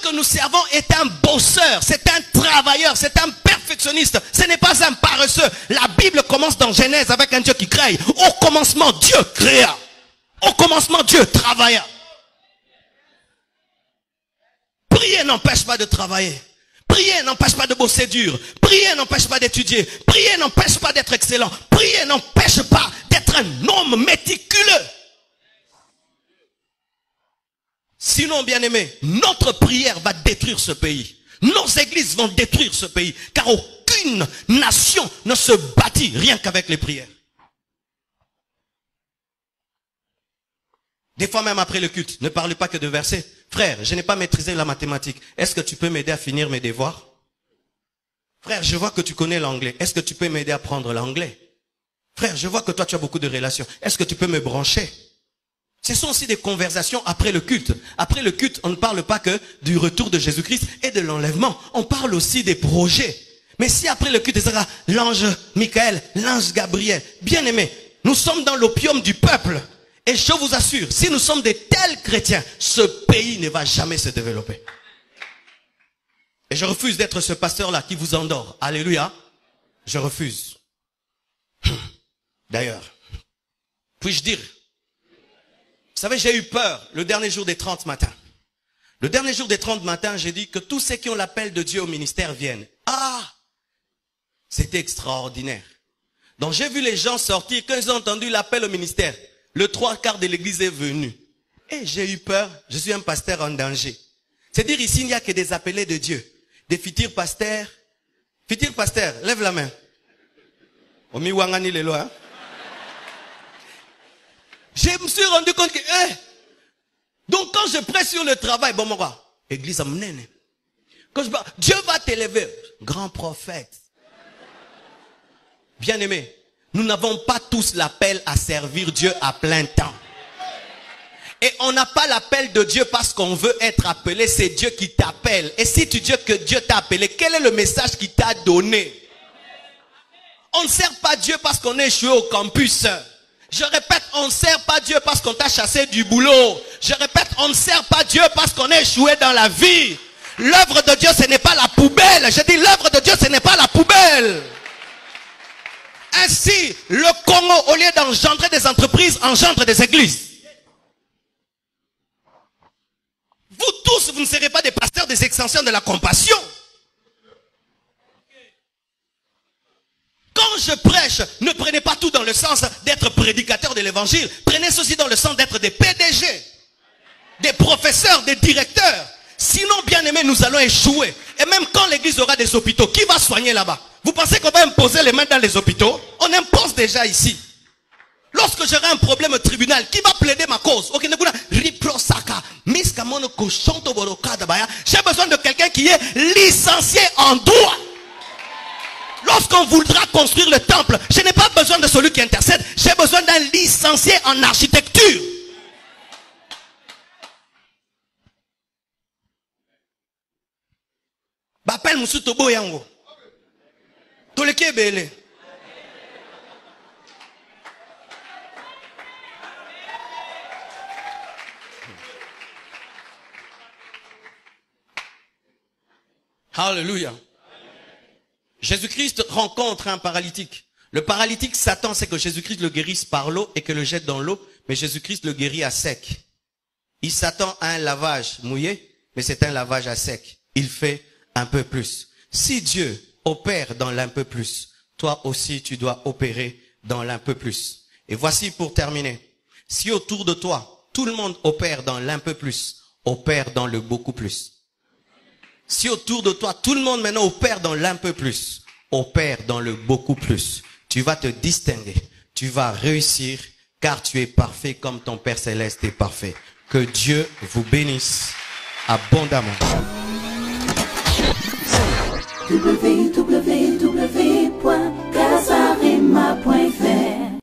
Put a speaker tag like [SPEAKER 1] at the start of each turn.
[SPEAKER 1] que nous servons est un bosseur, c'est un travailleur, c'est un perfectionniste. Ce n'est pas un paresseux. La Bible commence dans Genèse avec un Dieu qui crée. Au commencement, Dieu créa. Au commencement, Dieu travailla. Prier n'empêche pas de travailler. Prier n'empêche pas de bosser dur. Prier n'empêche pas d'étudier. Prier n'empêche pas d'être excellent. Prier n'empêche pas d'être un homme méticuleux. Sinon, bien-aimé, notre prière va détruire ce pays. Nos églises vont détruire ce pays. Car aucune nation ne se bâtit rien qu'avec les prières. Des fois même après le culte, ne parlez pas que de versets. Frère, je n'ai pas maîtrisé la mathématique. Est-ce que tu peux m'aider à finir mes devoirs? Frère, je vois que tu connais l'anglais. Est-ce que tu peux m'aider à prendre l'anglais? Frère, je vois que toi tu as beaucoup de relations. Est-ce que tu peux me brancher? Ce sont aussi des conversations après le culte. Après le culte, on ne parle pas que du retour de Jésus-Christ et de l'enlèvement. On parle aussi des projets. Mais si après le culte, c'est l'ange Michael, l'ange Gabriel, bien aimé, nous sommes dans l'opium du peuple. Et je vous assure, si nous sommes des tels chrétiens, ce pays ne va jamais se développer. Et je refuse d'être ce pasteur-là qui vous endort. Alléluia. Je refuse. D'ailleurs, puis-je dire, vous savez, j'ai eu peur le dernier jour des 30 matins. Le dernier jour des 30 matins, j'ai dit que tous ceux qui ont l'appel de Dieu au ministère viennent. Ah! C'était extraordinaire. Donc j'ai vu les gens sortir, quand ils ont entendu l'appel au ministère, le 3/4 de l'église est venu. Et j'ai eu peur, je suis un pasteur en danger. C'est-à-dire ici, il n'y a que des appelés de Dieu. Des futurs pasteurs. Futurs pasteurs, lève la main. Omi wangani lelo, hein? Je me suis rendu compte que, donc quand je presse sur le travail, bon, moi, église à m'nene. Quand je parle, Dieu va t'élever. Grand prophète. Bien aimé, nous n'avons pas tous l'appel à servir Dieu à plein temps. Et on n'a pas l'appel de Dieu parce qu'on veut être appelé, c'est Dieu qui t'appelle. Et si tu dis que Dieu t'a appelé, quel est le message qu'il t'a donné? On ne sert pas Dieu parce qu'on est échoué au campus. Je répète, on ne sert pas Dieu parce qu'on t'a chassé du boulot. Je répète, on ne sert pas Dieu parce qu'on est échoué dans la vie. L'œuvre de Dieu, ce n'est pas la poubelle. Je dis, l'œuvre de Dieu, ce n'est pas la poubelle. Ainsi, le Congo, au lieu d'engendrer des entreprises, engendre des églises. Vous tous, vous ne serez pas des pasteurs des extensions de la compassion. Quand je prêche, ne prenez pas tout dans le sens d'être prédicateur de l'évangile. Prenez ceci dans le sens d'être des PDG, des professeurs, des directeurs. Sinon, bien aimé, nous allons échouer. Et même quand l'église aura des hôpitaux, qui va soigner là-bas? Vous pensez qu'on va imposer les mains dans les hôpitaux? On impose déjà ici. Lorsque j'aurai un problème au tribunal, qui va plaider ma cause? J'ai besoin de quelqu'un qui est licencié en droit. Lorsqu'on voudra construire le temple, je n'ai pas besoin de celui qui intercède. J'ai besoin d'un licencié en architecture. Bapel Musuto Boyango. Toleke Bele. Hallelujah. Jésus-Christ rencontre un paralytique. Le paralytique s'attend, c'est que Jésus-Christ le guérisse par l'eau et que le jette dans l'eau, mais Jésus-Christ le guérit à sec. Il s'attend à un lavage mouillé, mais c'est un lavage à sec. Il fait un peu plus. Si Dieu opère dans l'un peu plus, toi aussi tu dois opérer dans l'un peu plus. Et voici pour terminer. Si autour de toi, tout le monde opère dans l'un peu plus, opère dans le beaucoup plus. Si autour de toi, tout le monde maintenant opère dans l'un peu plus, opère dans le beaucoup plus, tu vas te distinguer, tu vas réussir, car tu es parfait comme ton Père Céleste est parfait. Que Dieu vous bénisse abondamment.
[SPEAKER 2] www.casarema.fr